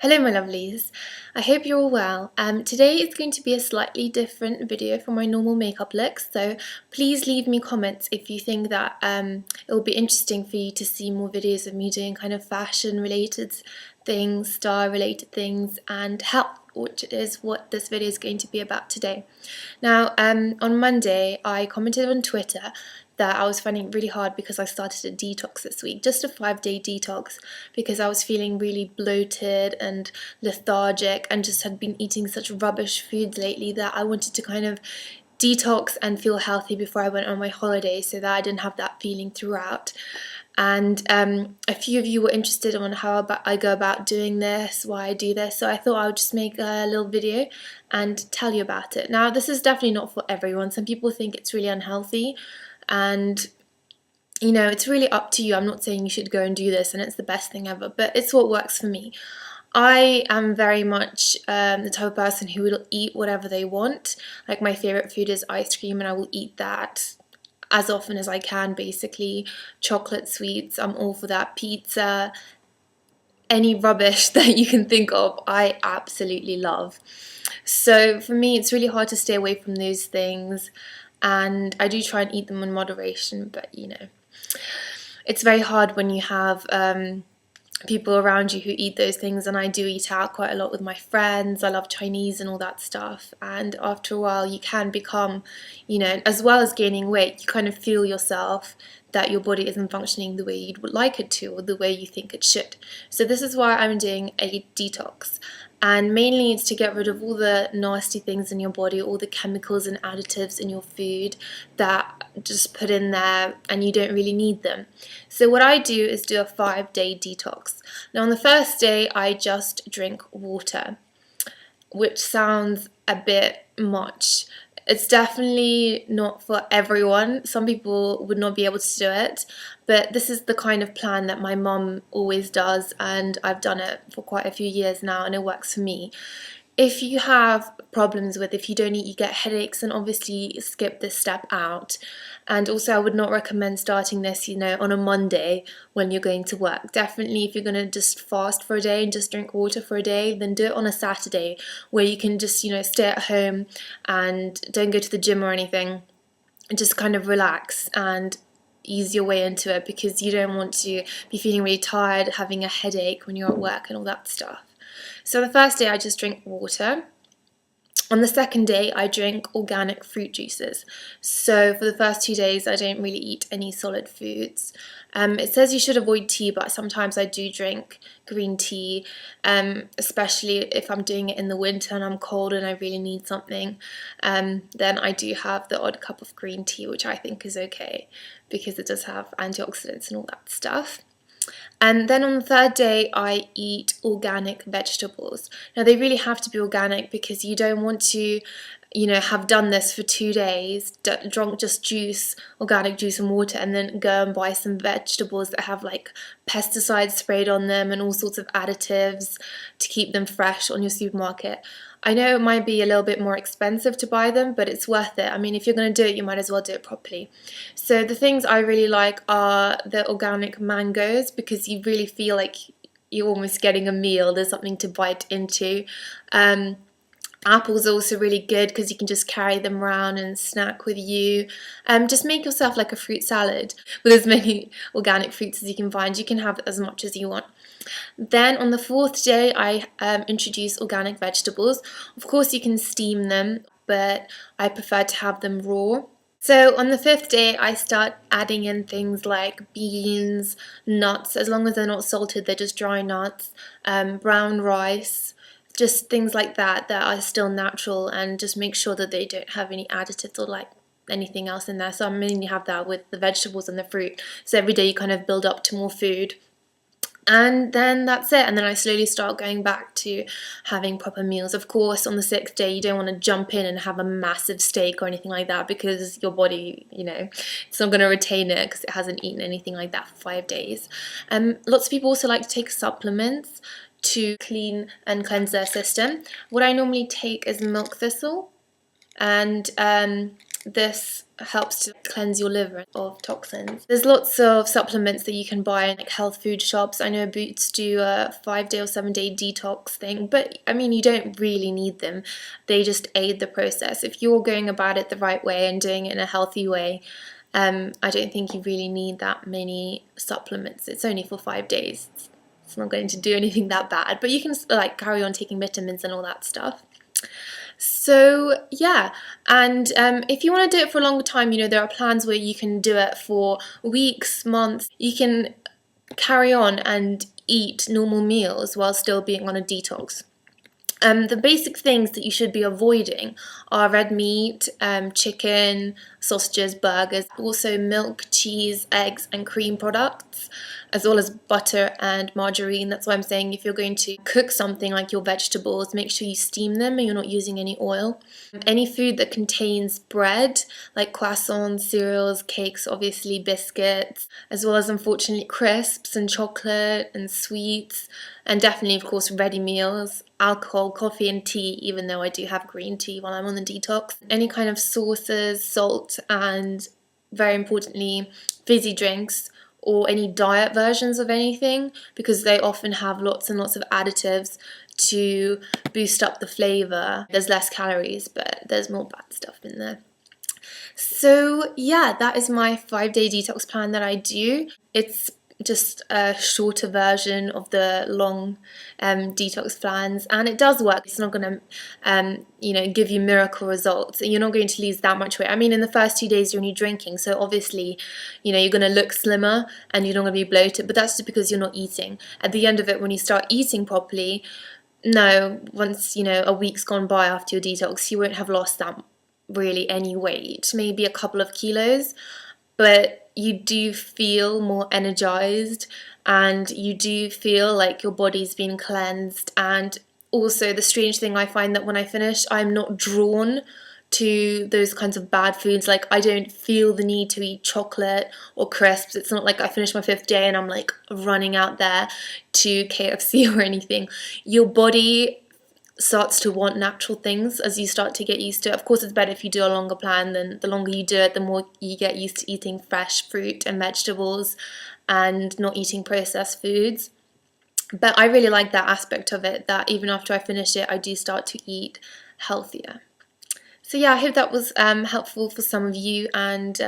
Hello my lovelies, I hope you're all well. Today is going to be a slightly different video from my normal makeup looks, so please leave me comments if you think that it will be interesting for you to see more videos of me doing kind of fashion related things, star related things and health, which is what this video is going to be about today. Now on Monday I commented on Twitter that I was finding it really hard because I started a detox this week, just a 5-day detox, because I was feeling really bloated and lethargic and just had been eating such rubbish foods lately that I wanted to kind of detox and feel healthy before I went on my holiday so that I didn't have that feeling throughout. And a few of you were interested on how I go about doing this, why I do this, so I thought I would just make a little video and tell you about it. Now this is definitely not for everyone. Some people think it's really unhealthy, and you know, it's really up to you. I'm not saying you should go and do this and it's the best thing ever, but it's what works for me. I am very much the type of person who will eat whatever they want. Like my favourite food is ice cream and I will eat that as often as I can, basically. Chocolate sweets, I'm all for that. Pizza, any rubbish that you can think of, I absolutely love. So for me it's really hard to stay away from those things, and I do try and eat them in moderation, but you know, it's very hard when you have people around you who eat those things, and I do eat out quite a lot with my friends. I love Chinese and all that stuff, and after a while you can become, you know, as well as gaining weight, you kind of feel yourself that your body isn't functioning the way you'd like it to or the way you think it should. So this is why I'm doing a detox, and mainly it's to get rid of all the nasty things in your body, all the chemicals and additives in your food that just put in there and you don't really need them. So what I do is do a 5-day detox. Now on the first day I just drink water, which sounds a bit much. It's definitely not for everyone. Some people would not be able to do it, but this is the kind of plan that my mum always does, and I've done it for quite a few years now and it works for me. If you have problems with, if you don't eat, you get headaches, then obviously skip this step out. And also I would not recommend starting this, you know, on a Monday when you're going to work. Definitely if you're going to just fast for a day and just drink water for a day, then do it on a Saturday where you can just, you know, stay at home and don't go to the gym or anything, and just kind of relax and ease your way into it, because you don't want to be feeling really tired, having a headache when you're at work and all that stuff. So the first day I just drink water. On the second day I drink organic fruit juices. So for the first 2 days I don't really eat any solid foods. It says you should avoid tea, but sometimes I do drink green tea, especially if I'm doing it in the winter and I'm cold and I really need something. Then I do have the odd cup of green tea, which I think is okay because it does have antioxidants and all that stuff. And then on the third day I eat organic vegetables. Now they really have to be organic because you don't want to, you know, have done this for 2 days, drunk just juice, organic juice and water, and then go and buy some vegetables that have like pesticides sprayed on them and all sorts of additives to keep them fresh on your supermarket. I know it might be a little bit more expensive to buy them, but it's worth it. I mean, if you're going to do it, you might as well do it properly. So the things I really like are the organic mangoes, because you really feel like you're almost getting a meal. There's something to bite into. Apples are also really good because you can just carry them around and snack with you. Just make yourself like a fruit salad with as many organic fruits as you can find. You can have as much as you want. Then on the fourth day I introduce organic vegetables. Of course you can steam them, but I prefer to have them raw. So on the fifth day I start adding in things like beans, nuts, as long as they're not salted, they're just dry nuts, brown rice, just things like that that are still natural, and just make sure that they don't have any additives or like anything else in there. So I mainly have that with the vegetables and the fruit. So every day you kind of build up to more food. And then that's it, and then I slowly start going back to having proper meals. Of course, on the 6th day you don't want to jump in and have a massive steak or anything like that, because your body, you know, it's not going to retain it because it hasn't eaten anything like that for 5 days. Lots of people also like to take supplements to clean and cleanse their system. What I normally take is milk thistle, and this helps to cleanse your liver of toxins. There's lots of supplements that you can buy in like health food shops. I know Boots do a 5-day or 7-day detox thing, but I mean, you don't really need them. They just aid the process. If you're going about it the right way and doing it in a healthy way, I don't think you really need that many supplements. It's only for 5 days. It's not going to do anything that bad, but you can like carry on taking vitamins and all that stuff. So yeah, and if you want to do it for a longer time, you know, there are plans where you can do it for weeks, months. You can carry on and eat normal meals while still being on a detox. The basic things that you should be avoiding are red meat, chicken, sausages, burgers, also milk, cheese, eggs and cream products, as well as butter and margarine. That's why I'm saying if you're going to cook something like your vegetables, make sure you steam them and you're not using any oil. Any food that contains bread, like croissants, cereals, cakes, obviously biscuits, as well as unfortunately crisps and chocolate and sweets, and definitely of course ready meals, alcohol, coffee and tea, even though I do have green tea while I'm on the detox. Any kind of sauces, salt, and very importantly fizzy drinks or any diet versions of anything, because they often have lots and lots of additives to boost up the flavour. There's less calories, but there's more bad stuff in there. So yeah, that is my 5-day detox plan that I do. It's just a shorter version of the long detox plans, and it does work. It's not going to you know, give you miracle results. You're not going to lose that much weight. I mean, in the first 2 days you're only drinking, so obviously, you know, you're going to look slimmer and you're not going to be bloated, but that's just because you're not eating. At the end of it, when you start eating properly, no, once, you know, a week's gone by after your detox, you won't have lost that really any weight, maybe a couple of kilos, but you do feel more energized and you do feel like your body's been cleansed. And also the strange thing I find that when I finish, I'm not drawn to those kinds of bad foods. Like I don't feel the need to eat chocolate or crisps. It's not like I finish my 5th day and I'm like running out there to KFC or anything. Your body starts to want natural things as you start to get used to it. Of course, it's better if you do a longer plan. Then the longer you do it, the more you get used to eating fresh fruit and vegetables and not eating processed foods. But I really like that aspect of it, that even after I finish it, I do start to eat healthier. So yeah, I hope that was helpful for some of you, and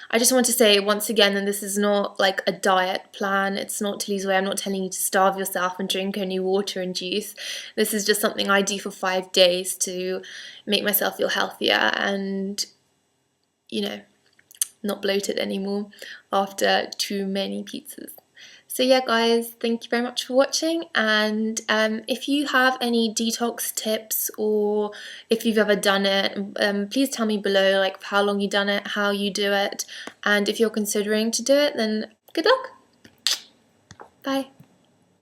I just want to say once again that this is not like a diet plan. It's not to lose weight. I'm not telling you to starve yourself and drink only water and juice. This is just something I do for 5 days to make myself feel healthier and, you know, not bloated anymore after too many pizzas. So yeah guys, thank you very much for watching, and if you have any detox tips or if you've ever done it, please tell me below, like how long you've done it, how you do it, and if you're considering to do it, then good luck. Bye.